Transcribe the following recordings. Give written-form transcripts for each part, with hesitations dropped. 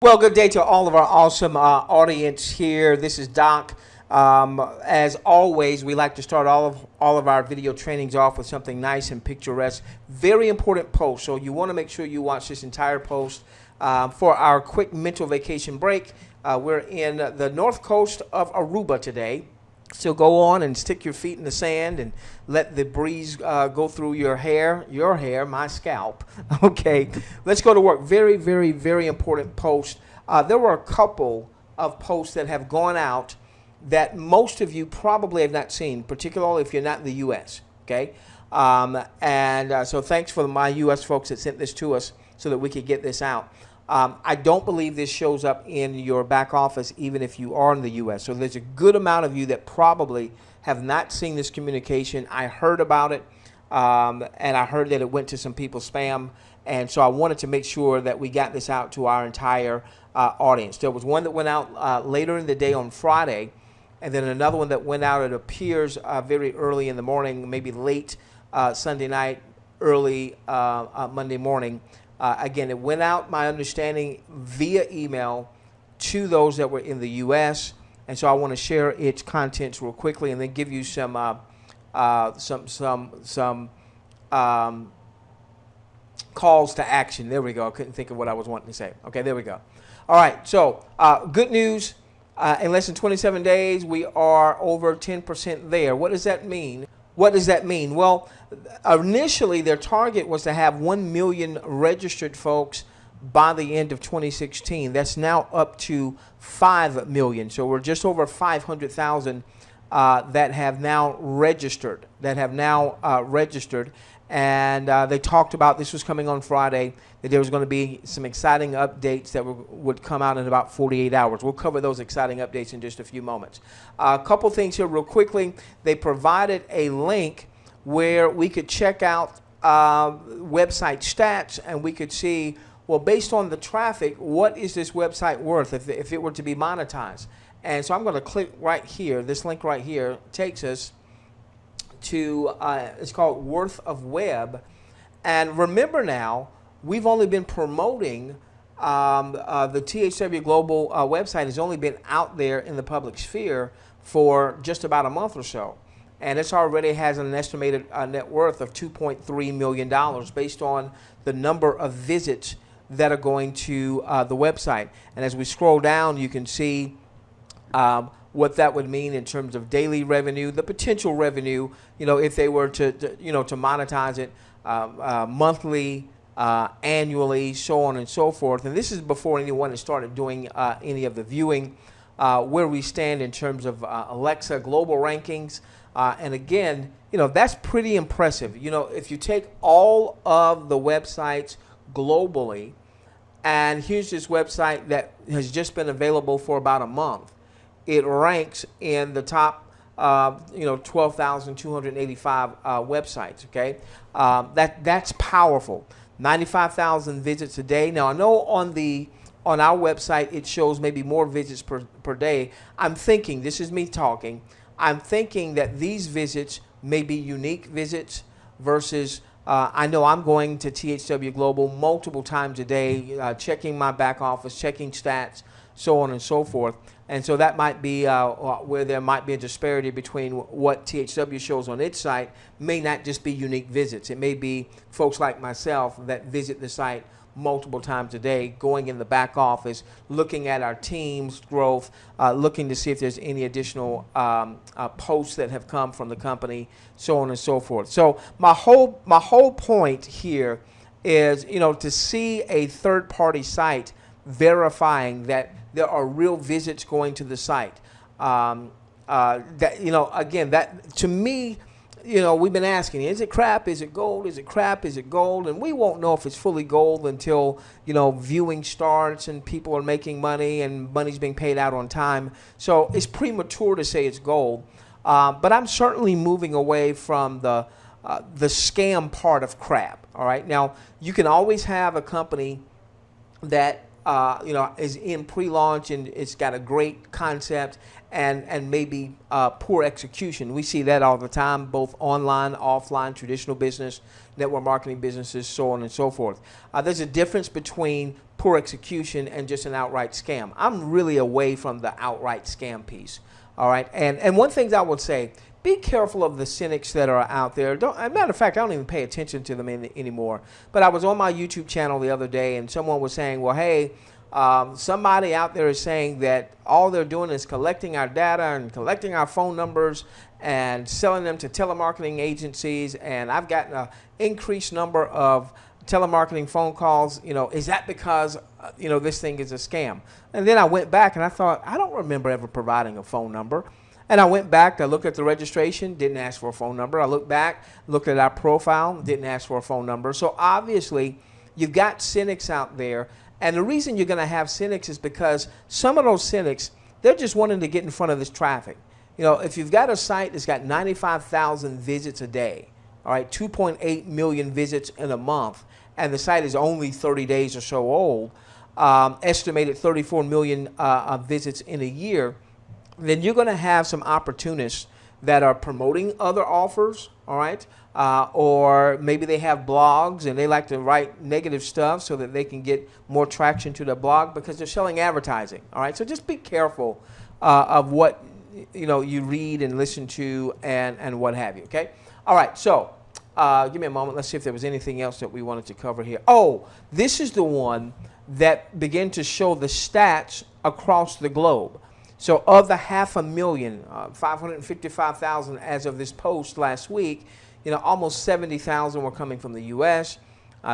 Well, good day to all of our awesome audience here. This is Doc. As always, we like to start all of our video trainings off with something nice and picturesque. Very important post, so you want to make sure you watch this entire post. For our quick mental vacation break, we're in the north coast of Aruba today. So go on and stick your feet in the sand and let the breeze go through your hair, my scalp. Okay, let's go to work. Very, very, very important post. There were a couple of posts that have gone out that most of you probably have not seen, particularly if you're not in the U.S., okay? So thanks for my U.S. folks that sent this to us so that we could get this out. I don't believe this shows up in your back office even if you are in the U.S. So there's a good amount of you that probably have not seen this communication. I heard about it, and I heard that it went to some people's spam. And so I wanted to make sure that we got this out to our entire audience. There was one that went out later in the day on Friday, and then another one that went out, it appears, very early in the morning, maybe late Sunday night, early Monday morning. Again, it went out, my understanding, via email to those that were in the U.S. And so I want to share its contents real quickly and then give you some calls to action. There we go. I couldn't think of what I was wanting to say. Okay, there we go. All right, so good news. In less than 27 days, we are over 10% there. What does that mean? What does that mean? Well, initially their target was to have 1 million registered folks by the end of 2016. That's now up to 5 million. So we're just over 500,000 that have now registered. And they talked about, this was coming on Friday, that there was going to be some exciting updates that would come out in about 48 hours. We'll cover those exciting updates in just a few moments. A couple things here real quickly. They provided a link where we could check out website stats, and we could see, well, based on the traffic, what is this website worth if it were to be monetized? And so I'm going to click right here. This link right here takes us to, it's called Worth of Web. And remember now, we've only been promoting the THWGlobal website has only been out there in the public sphere for just about a month or so. And it's already has an estimated net worth of $2.3 million based on the number of visits that are going to the website. And as we scroll down, you can see what that would mean in terms of daily revenue, the potential revenue, if they were to monetize it monthly, annually, so on and so forth. And this is before anyone has started doing any of the viewing, where we stand in terms of Alexa global rankings. And again, that's pretty impressive. If you take all of the websites globally, and here's this website that has just been available for about a month, it ranks in the top 12,285 websites. Okay, that's powerful. 95,000 visits a day. Now I know on our website it shows maybe more visits per day. I'm thinking, this is me talking, I'm thinking that these visits may be unique visits versus I know I'm going to THWGlobal multiple times a day, checking my back office, checking stats, so on and so forth. And so that might be where there might be a disparity between what THW shows on its site. May not just be unique visits. It may be folks like myself that visit the site multiple times a day, going in the back office, looking at our team's growth, looking to see if there's any additional posts that have come from the company, so on and so forth. So my whole point here is, to see a third-party site verifying that there are real visits going to the site. Again, that to me, we've been asking, is it crap? Is it gold? Is it crap? Is it gold? And we won't know if it's fully gold until, viewing starts and people are making money and money's being paid out on time. So it's premature to say it's gold. But I'm certainly moving away from the scam part of crap. All right. Now, you can always have a company that is in pre-launch and it's got a great concept and maybe poor execution. We see that all the time, both online, offline, traditional business, network marketing businesses, so on and so forth. There's a difference between poor execution and just an outright scam. I'm really away from the outright scam piece. All right, and one thing I would say, be careful of the cynics that are out there. As a matter of fact, I don't even pay attention to them anymore. But I was on my YouTube channel the other day, and someone was saying, well, hey, somebody out there is saying that all they're doing is collecting our data and collecting our phone numbers and selling them to telemarketing agencies, and I've gotten an increased number of telemarketing phone calls. Is that because this thing is a scam? And then I went back and I thought, I don't remember ever providing a phone number. And I went back, I looked at the registration, didn't ask for a phone number. I looked back, looked at our profile, didn't ask for a phone number. So obviously, you've got cynics out there. And the reason you're going to have cynics is because some of those cynics, they're just wanting to get in front of this traffic. If you've got a site that's got 95,000 visits a day, all right, 2.8 million visits in a month, and the site is only 30 days or so old, estimated 34 million visits in a year, then you're going to have some opportunists that are promoting other offers, all right? Or maybe they have blogs and they like to write negative stuff so that they can get more traction to their blog because they're selling advertising, all right? So just be careful of what you read and listen to and what have you, okay? All right, so give me a moment. Let's see if there was anything else that we wanted to cover here. Oh, this is the one that began to show the stats across the globe. So of the 500,000, 555,000 as of this post last week, almost 70,000 were coming from the U.S.,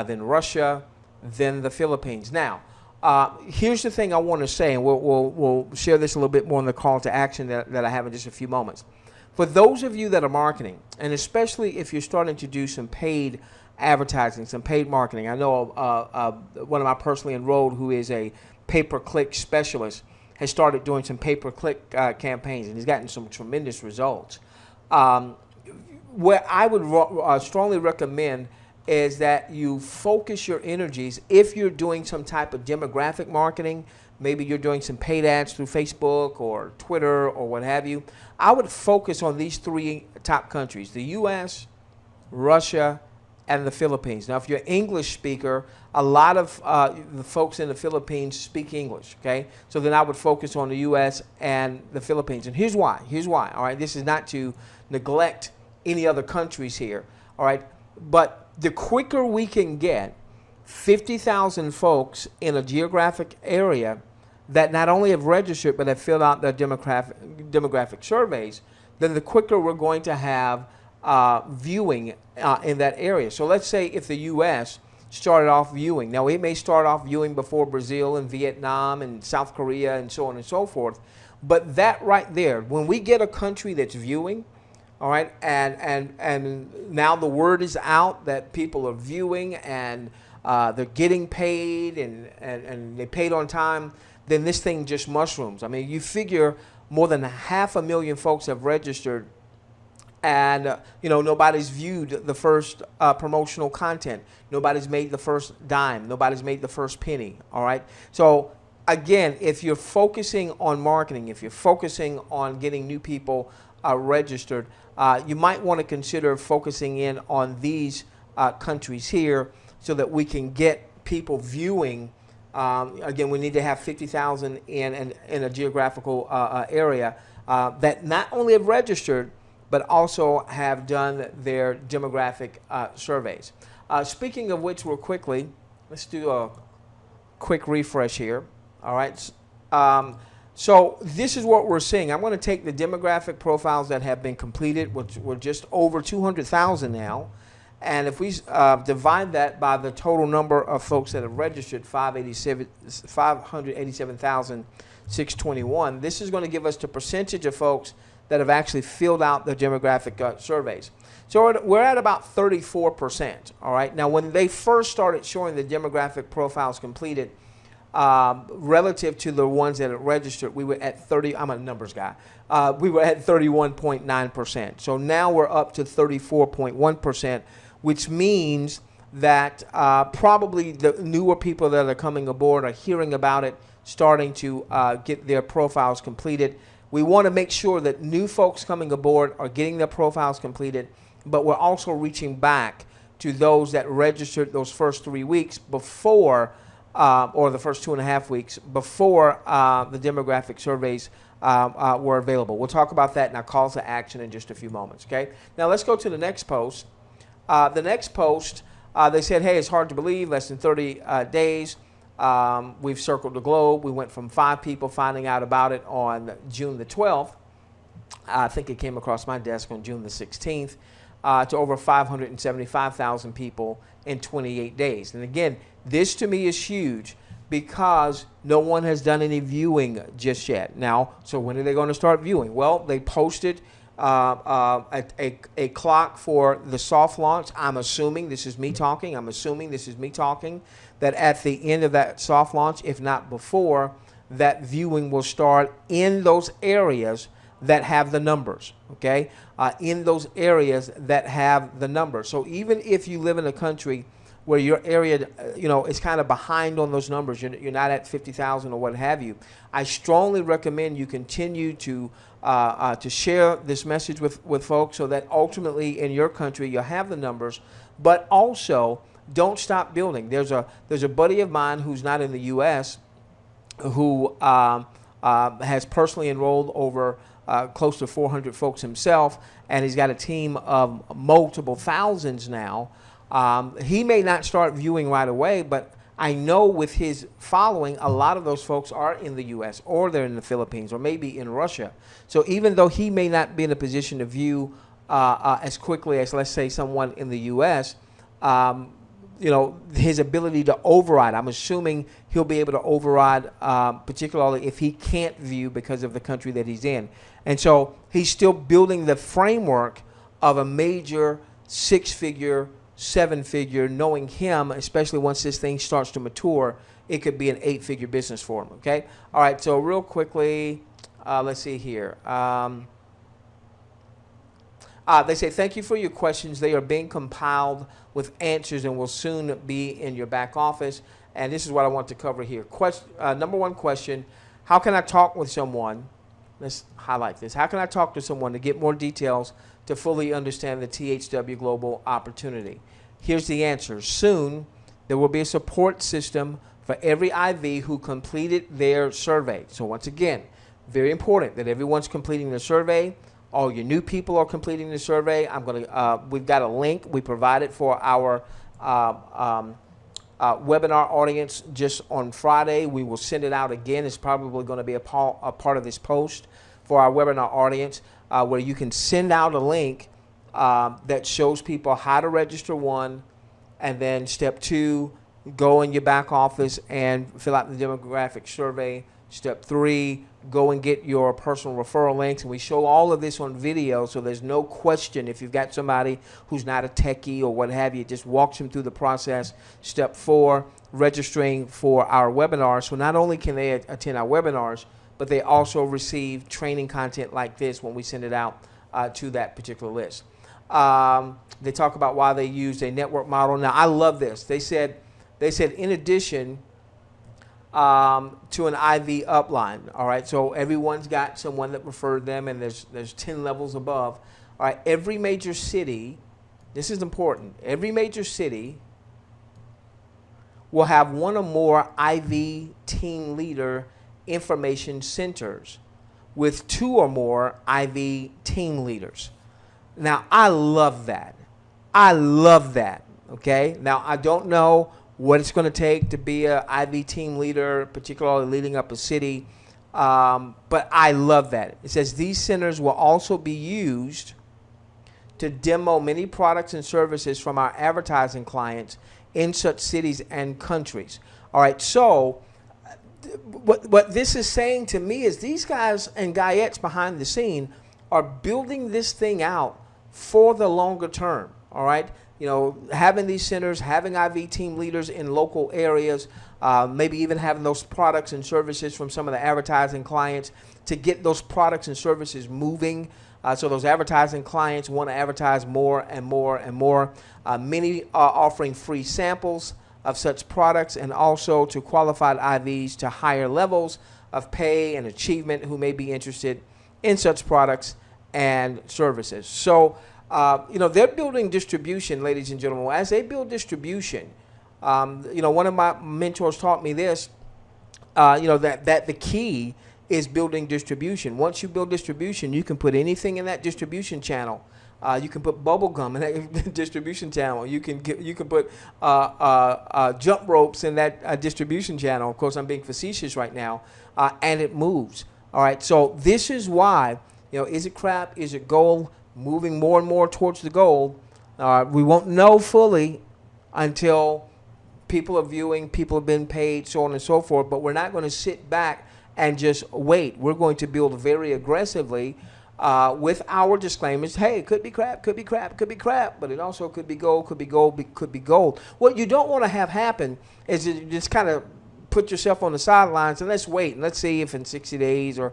then Russia, then the Philippines. Now, here's the thing I want to say, and we'll share this a little bit more in the call to action that I have in just a few moments. For those of you that are marketing, and especially if you're starting to do some paid advertising, some paid marketing, I know one of my personally enrolled who is a pay-per-click specialist has started doing some pay-per-click campaigns, and he's gotten some tremendous results. What I would strongly recommend is that you focus your energies. If you're doing some type of demographic marketing, maybe you're doing some paid ads through Facebook or Twitter or what have you, I would focus on these three top countries, the U.S., Russia, and the Philippines. Now, if you're an English speaker, a lot of the folks in the Philippines speak English, okay? So then I would focus on the U.S. and the Philippines. And here's why. Here's why, all right? This is not to neglect any other countries here, all right? But the quicker we can get 50,000 folks in a geographic area that not only have registered but have filled out their demographic surveys, then the quicker we're going to have viewing in that area. So let's say if the U.S. started off viewing. Now, it may start off viewing before Brazil and Vietnam and South Korea and so on and so forth. But that right there, when we get a country that's viewing, all right, and now the word is out that people are viewing and they're getting paid and they paid on time, then this thing just mushrooms. I mean, you figure more than 500,000 folks have registered, and nobody's viewed the first promotional content. Nobody's made the first dime. Nobody's made the first penny. All right. So again, if you're focusing on marketing, if you're focusing on getting new people registered, you might want to consider focusing in on these countries here so that we can get people viewing. Again, we need to have 50,000 in a geographical area that not only have registered, but also have done their demographic surveys. Speaking of which, real quickly, let's do a quick refresh here. All right. So this is what we're seeing. I'm going to take the demographic profiles that have been completed, which were just over 200,000 now. And if we divide that by the total number of folks that have registered, 587,621, this is going to give us the percentage of folks that have actually filled out the demographic surveys. So we're at about 34%, all right? Now, when they first started showing the demographic profiles completed, relative to the ones that had registered, we were at 30, I'm a numbers guy, we were at 31.9%. So now we're up to 34.1%, which means that probably the newer people that are coming aboard are hearing about it, starting to get their profiles completed. We want to make sure that new folks coming aboard are getting their profiles completed, but we're also reaching back to those that registered those first 3 weeks before, or the first 2.5 weeks before the demographic surveys were available. We'll talk about that in our calls to action in just a few moments, okay? Now let's go to the next post. The next post, they said, hey, it's hard to believe, less than 30 days. We've circled the globe. We went from 5 people finding out about it on June the 12th. I think it came across my desk on June the 16th, to over 575,000 people in 28 days. And again, this to me is huge because no one has done any viewing just yet. Now, so when are they going to start viewing? Well, they posted a clock for the soft launch. I'm assuming, this is me talking, that at the end of that soft launch, if not before, that viewing will start in those areas that have the numbers, okay? In those areas that have the numbers. So even if you live in a country where your area, is kind of behind on those numbers, you're not at 50,000 or what have you, I strongly recommend you continue to share this message with folks so that ultimately in your country you'll have the numbers, but also don't stop building. There's a buddy of mine who's not in the U.S. who has personally enrolled over close to 400 folks himself, and he's got a team of multiple thousands now. He may not start viewing right away, but I know with his following, a lot of those folks are in the U.S. or they're in the Philippines or maybe in Russia. So even though he may not be in a position to view as quickly as, let's say, someone in the U.S., his ability to override, I'm assuming he'll be able to override, particularly if he can't view because of the country that he's in. And so he's still building the framework of a major 6-figure, 7-figure, knowing him, especially once this thing starts to mature, it could be an 8-figure business for him, okay? All right, so real quickly, let's see here. They say, thank you for your questions. They are being compiled with answers and will soon be in your back office. And this is what I want to cover here. Number one question, how can I talk with someone? Let's highlight this. How can I talk to someone to get more details to fully understand the THWGlobal opportunity? Here's the answer. Soon, there will be a support system for every IV who completed their survey. So once again, very important that everyone's completing their survey. All your new people are completing the survey. We've got a link we provided for our webinar audience just on Friday. We will send it out again. It's probably going to be a part of this post for our webinar audience, where you can send out a link that shows people how to register one, and then step 2, go in your back office and fill out the demographic survey. Step 3, go and get your personal referral links. And we show all of this on video, so there's no question if you've got somebody who's not a techie or what have you, it just walks them through the process. Step 4, registering for our webinars. So not only can they attend our webinars, but they also receive training content like this when we send it out to that particular list. They talk about why they used a network model. Now, I love this. They said in addition to an IV upline, all right, so everyone's got someone that referred them, and there's 10 levels above. All right, every major city, this is important, every major city will have one or more IV team leader information centers with 2 or more IV team leaders. Now, I love that. I love that, okay? Now, I don't know what it's going to take to be an IV team leader, particularly leading up a city, but I love that. It says these centers will also be used to demo many products and services from our advertising clients in such cities and countries. All right, so what this is saying to me is these guys and guyettes behind the scene are building this thing out for the longer term, all right? You know, having these centers, having IV team leaders in local areas, maybe even having those products and services from some of the advertising clients to get those products and services moving So those advertising clients want to advertise more and more and more. Many are offering free samples of such products, and also to qualified IVs to higher levels of pay and achievement who may be interested in such products and services. So, they're building distribution, ladies and gentlemen. As they build distribution, one of my mentors taught me this, that the key is building distribution. Once you build distribution, you can put anything in that distribution channel. You can put bubble gum in that distribution channel. You can put jump ropes in that distribution channel. Of course, I'm being facetious right now, and it moves. All right. So this is why, is it crap? Is it gold? Moving more and more towards the goal. We won't know fully until people are viewing, people have been paid, so on and so forth. But we're not going to sit back and just wait. We're going to build very aggressively with our disclaimers. Hey, it could be crap, could be crap, could be crap, but it also could be gold, could be gold, could be gold. What you don't want to have happen is you just kind of put yourself on the sidelines and let's wait and let's see if in 60 days or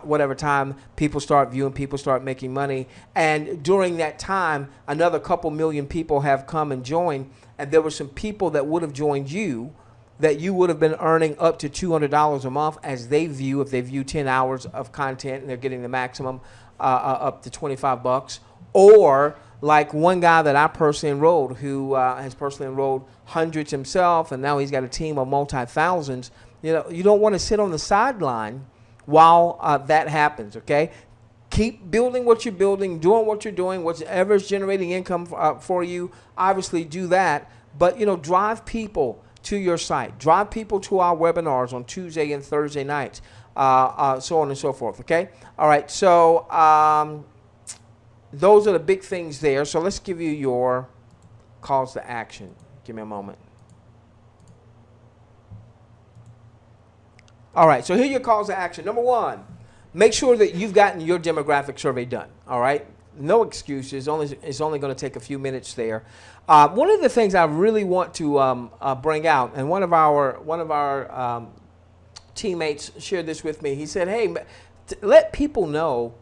whatever time people start viewing, people start making money, and during that time another couple million people have come and joined, and there were some people that would have joined you that you would have been earning up to $200 a month as they view, if they view 10 hours of content and they're getting the maximum up to 25 bucks. Or like one guy that I personally enrolled who has personally enrolled hundreds himself, and now he's got a team of multi-thousands. You don't want to sit on the sideline while that happens, okay? Keep building what you're building, doing what you're doing, whatever is generating income for you. Obviously do that, but drive people to your site. Drive people to our webinars on Tuesday and Thursday nights, so on and so forth, okay? All right, so those are the big things there. So let's give you your calls to action. Give me a moment. All right, so here are your calls to action. Number one, make sure that you've gotten your demographic survey done, all right? No excuses. It's only going to take a few minutes there. One of the things I really want to bring out, and one of our teammates shared this with me. He said, hey, let people know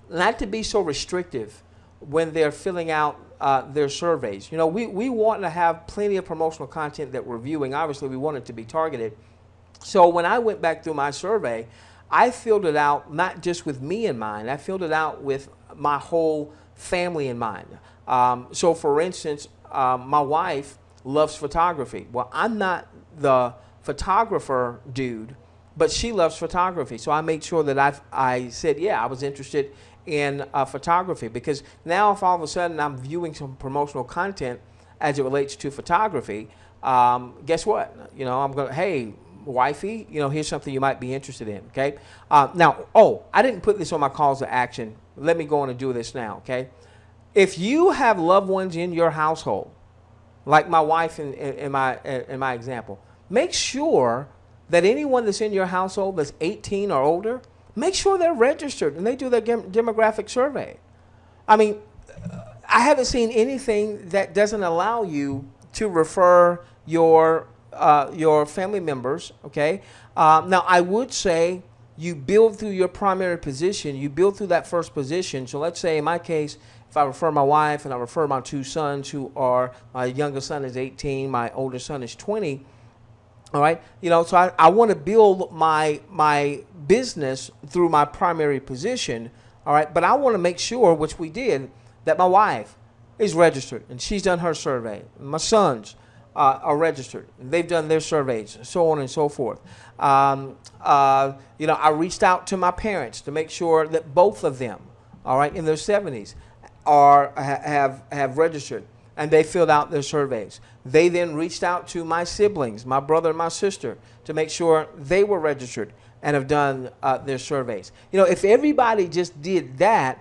not to be so restrictive when they're filling out their surveys. We want to have plenty of promotional content that we're viewing. Obviously, we want it to be targeted. So when I went back through my survey, I filled it out not just with me in mind. I filled it out with my whole family in mind. So for instance, my wife loves photography. Well, I'm not the photographer dude, but she loves photography. So I made sure that I said, yeah, I was interested in photography, because now if all of a sudden I'm viewing some promotional content as it relates to photography, guess what? I'm going to, hey, wifey, here's something you might be interested in, okay? Now, I didn't put this on my calls to action. Let me go on and do this now, okay? If you have loved ones in your household, like my wife in my example, make sure that anyone that's in your household that's 18 or older, make sure they're registered and they do their demographic survey. I mean, I haven't seen anything that doesn't allow you to refer your family members, okay? Now, I would say you build through your primary position. You build through that first position. So let's say in my case, if I refer my wife and I refer my two sons who are, my youngest son is 18, my older son is 20, all right? So I want to build my business through my primary position, all right? But I want to make sure, which we did, that my wife is registered and she's done her survey. My sons are registered and they've done their surveys, so on and so forth. I reached out to my parents to make sure that both of them, all right, in their 70s, have registered, and they filled out their surveys. They then reached out to my siblings, my brother and my sister, to make sure they were registered and have done their surveys. If everybody just did that,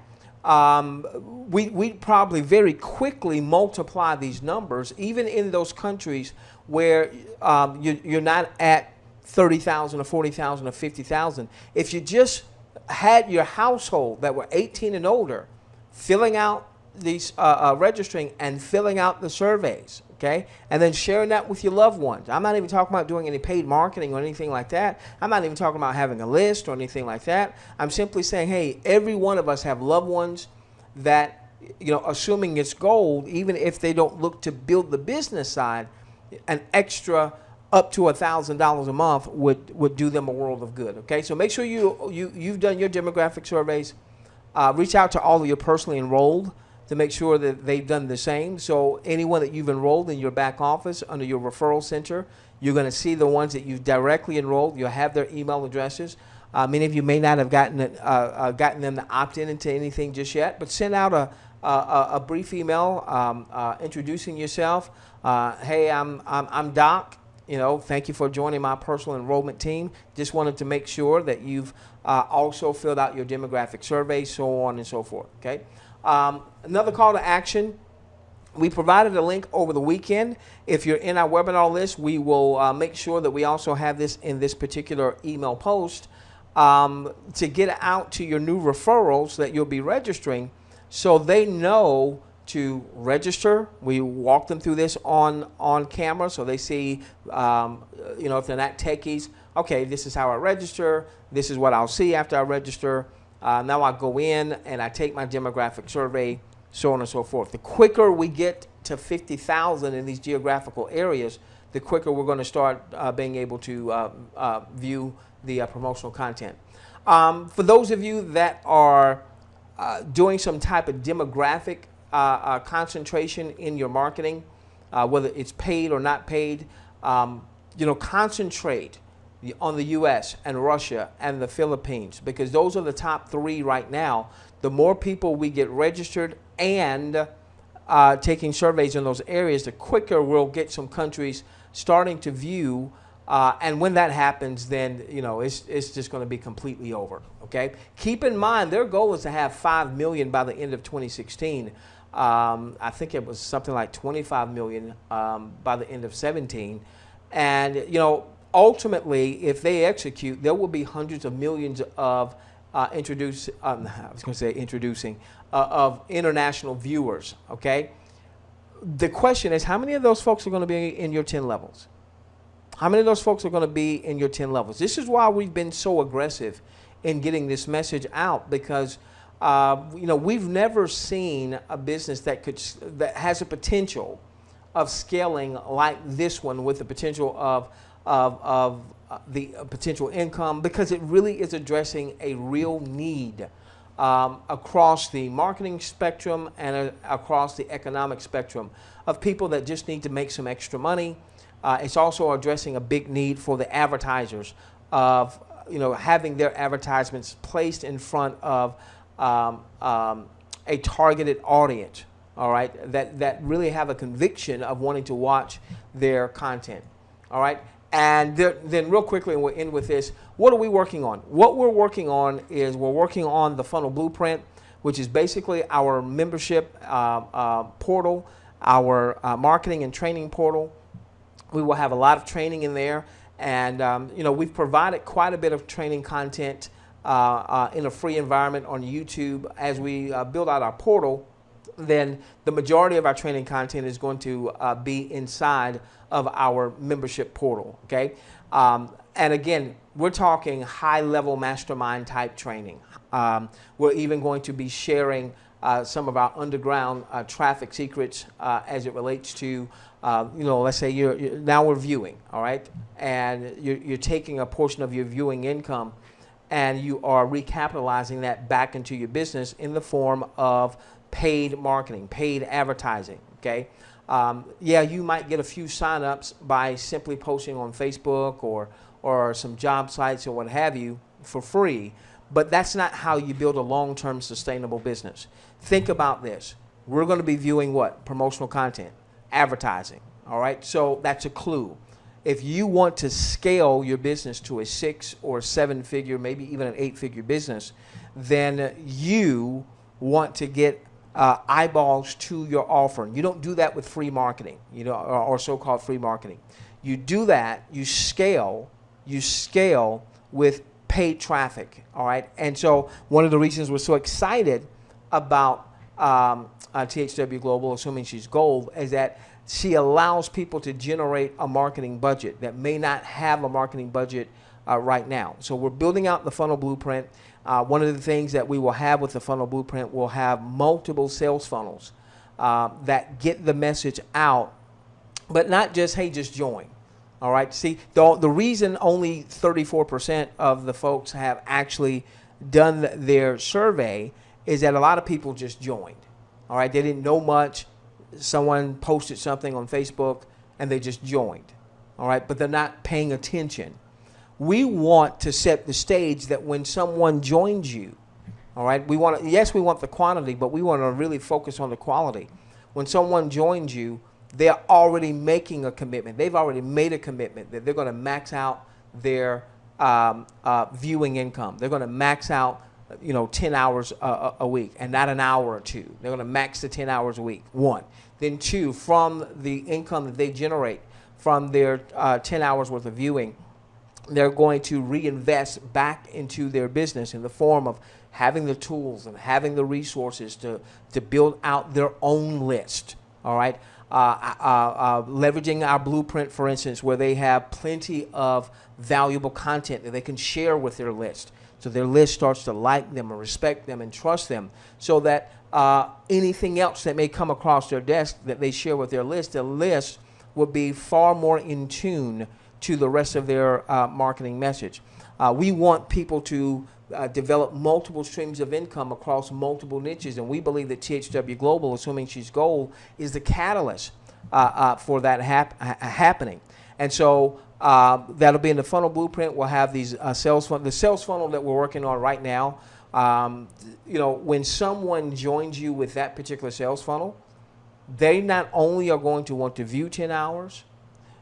we'd probably very quickly multiply these numbers, even in those countries where you're not at 30,000 or 40,000 or 50,000. If you just had your household that were 18 and older filling out these, registering and filling out the surveys, okay? And then sharing that with your loved ones. I'm not even talking about doing any paid marketing or anything like that. I'm not even talking about having a list or anything like that. I'm simply saying, hey, every one of us have loved ones that, you know, assuming it's gold, even if they don't look to build the business side, an extra up to $1,000 a month would do them a world of good, okay? So make sure you've done your demographic surveys. Reach out to all of your personally enrolled to make sure that they've done the same. So anyone that you've enrolled in your back office under your referral center, you're going to see the ones that you've directly enrolled. You'll have their email addresses. Many of you may not have gotten them to opt in into anything just yet, but send out a brief email introducing yourself. Hey, I'm Doc. You know, thank you for joining my personal enrollment team. Just wanted to make sure that you've also filled out your demographic survey, so on and so forth, okay? Another call to action, we provided a link over the weekend. If you're in our webinar list, we will make sure that we also have this in this particular email post to get out to your new referrals that you'll be registering so they know to register. We walk them through this on camera so they see, you know, if they're not techies, okay, this is how I register, this is what I'll see after I register. Now I go in and I take my demographic survey, so on and so forth. The quicker we get to 50,000 in these geographical areas, the quicker we're going to start being able to view the promotional content. For those of you that are doing some type of demographic concentration in your marketing, whether it's paid or not paid, you know, concentrate on the U.S. and Russia and the Philippines, because those are the top three right now. The more people we get registered and taking surveys in those areas, the quicker we'll get some countries starting to view. And when that happens, then, you know, it's just going to be completely over, okay? Keep in mind, their goal is to have 5 million by the end of 2016. I think it was something like 25 million by the end of 17. And, you know, ultimately, if they execute, there will be hundreds of millions of of international viewers, okay? The question is, how many of those folks are going to be in your 10 levels? How many of those folks are going to be in your 10 levels? This is why we've been so aggressive in getting this message out, because you know, we've never seen a business that has a potential of scaling like this one, with the potential of the potential income, because it really is addressing a real need across the marketing spectrum and across the economic spectrum of people that just need to make some extra money. It's also addressing a big need for the advertisers of, you know, having their advertisements placed in front of a targeted audience, all right, that really have a conviction of wanting to watch their content, all right? And then real quickly, and we'll end with this, what are we working on? What we're working on is we're working on the funnel blueprint, which is basically our membership portal, our marketing and training portal. We will have a lot of training in there, and you know, we've provided quite a bit of training content in a free environment on YouTube. As we build out our portal, then the majority of our training content is going to be inside of our membership portal, okay? And again, we're talking high-level mastermind type training. We're even going to be sharing some of our underground traffic secrets as it relates to, you know, let's say now we're viewing, all right? And you're taking a portion of your viewing income and you are recapitalizing that back into your business in the form of paid marketing, paid advertising, okay? Yeah, you might get a few signups by simply posting on Facebook or some job sites or what have you for free, but that's not how you build a long-term sustainable business. Think about this. We're going to be viewing what? Promotional content, advertising, all right? So that's a clue. If you want to scale your business to a 6 or 7 figure, maybe even an 8-figure business, then you want to get eyeballs to your offer. You don't do that with free marketing, you know, or so-called free marketing. You do that, you scale with paid traffic, all right? And so one of the reasons we're so excited about THWGlobal, assuming she's gold, is that she allows people to generate a marketing budget that may not have a marketing budget right now. So we're building out the funnel blueprint. One of the things that we will have with the funnel blueprint, we'll have multiple sales funnels that get the message out, but not just, hey, just join. All right. See, the reason only 34% of the folks have actually done their survey is that a lot of people just joined. All right. They didn't know much. Someone posted something on Facebook and they just joined. All right. But they're not paying attention. We want to set the stage that when someone joins you, all right, we want the quantity, but we want to really focus on the quality. When someone joins you, they're already making a commitment. They've already made a commitment that they're going to max out their viewing income. They're going to max out, 10 hours a week and not an hour or two. They're going to max the 10 hours a week, one. Then two, from the income that they generate from their 10 hours worth of viewing, they're going to reinvest back into their business in the form of having the tools and having the resources to build out their own list. All right. Leveraging our blueprint, for instance, where they have plenty of valuable content that they can share with their list. So their list starts to like them and respect them and trust them, so that anything else that may come across their desk that they share with their list will be far more in tune to the rest of their marketing message. We want people to develop multiple streams of income across multiple niches, and we believe that THWGlobal, assuming she's gold, is the catalyst for that happening. And so that'll be in the funnel blueprint. We'll have these sales funnel. The sales funnel that we're working on right now, when someone joins you with that particular sales funnel, they not only are going to want to view 10 hours,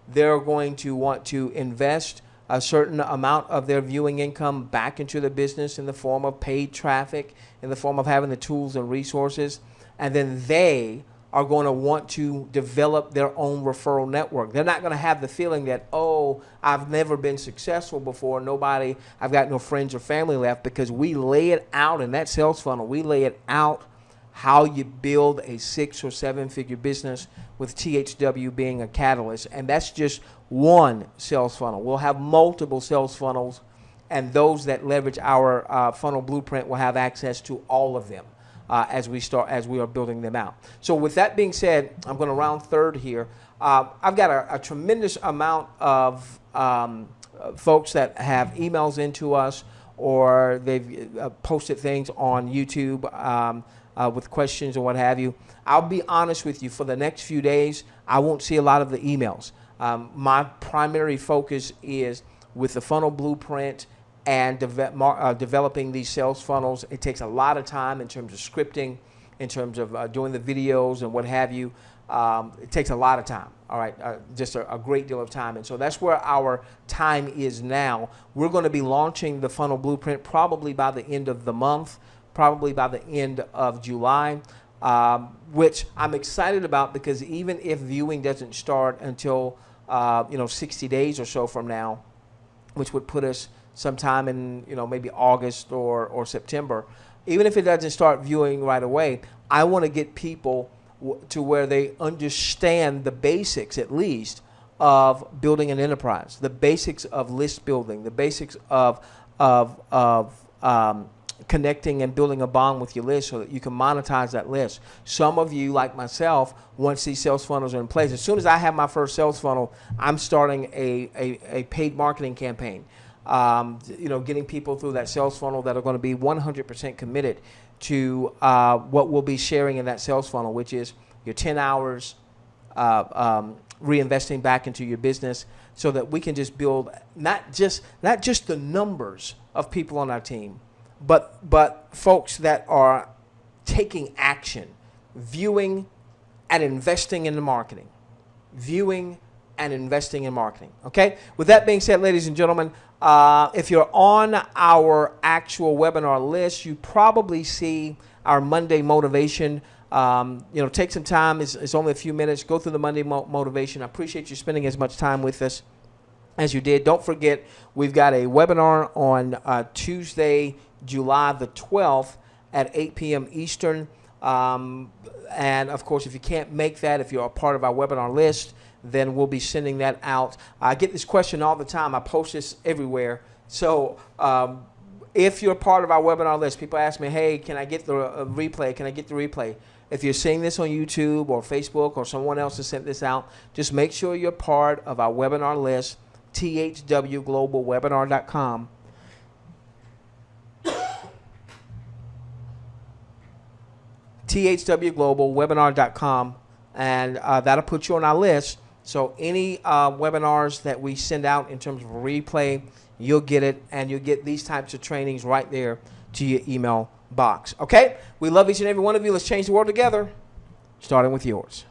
they're going to want to invest a certain amount of their viewing income back into the business in the form of paid traffic, in the form of having the tools and resources. And then they are going to want to develop their own referral network. They're not going to have the feeling that, oh, I've never been successful before. I've got no friends or family left, because we lay it out in that sales funnel. We lay it out how you build a 6 or 7 figure business, with THW being a catalyst. And that's just one sales funnel. We'll have multiple sales funnels, and those that leverage our funnel blueprint will have access to all of them as we are building them out. So with that being said, I'm going to round third here. I've got a tremendous amount of folks that have emails into us, or they've posted things on YouTube with questions or what have you. I'll be honest with you, for the next few days, I won't see a lot of the emails. My primary focus is with the funnel blueprint and developing these sales funnels. It takes a lot of time in terms of scripting, in terms of doing the videos and what have you. It takes a lot of time, all right, just a great deal of time. And so that's where our time is now. We're going to be launching the funnel blueprint probably by the end of the month, probably by the end of July, which I'm excited about, because even if viewing doesn't start until 60 days or so from now, which would put us sometime in maybe August or September, even if it doesn't start viewing right away, I want to get people to where they understand the basics, at least, of building an enterprise, the basics of list building, the basics of connecting and building a bond with your list so that you can monetize that list. Some of you, like myself, once these sales funnels are in place, as soon as I have my first sales funnel, I'm starting a paid marketing campaign. Getting people through that sales funnel that are going to be 100% committed to what we'll be sharing in that sales funnel, which is your 10 hours reinvesting back into your business, so that we can just build not just the numbers of people on our team, but folks that are taking action, viewing and investing in the marketing, viewing and investing in marketing. Okay. With that being said, ladies and gentlemen, if you're on our actual webinar list, you probably see our Monday motivation. Take some time. It's only a few minutes. Go through the Monday motivation. I appreciate you spending as much time with us as you did. Don't forget, we've got a webinar on Tuesday, July the 12th at 8 p.m. Eastern And of course, if you can't make that, if you're a part of our webinar list, then we'll be sending that out. I get this question all the time. I post this everywhere. So if you're part of our webinar list, people ask me, hey, can I get the replay? Can I get the replay? If you're seeing this on YouTube or Facebook or someone else has sent this out, just make sure you're part of our webinar list, THWGlobalWebinar.com. THWGlobalWebinar.com, and that'll put you on our list. So any webinars that we send out in terms of a replay, you'll get it, and you'll get these types of trainings right there to your email box. Okay? We love each and every one of you. Let's change the world together, starting with yours.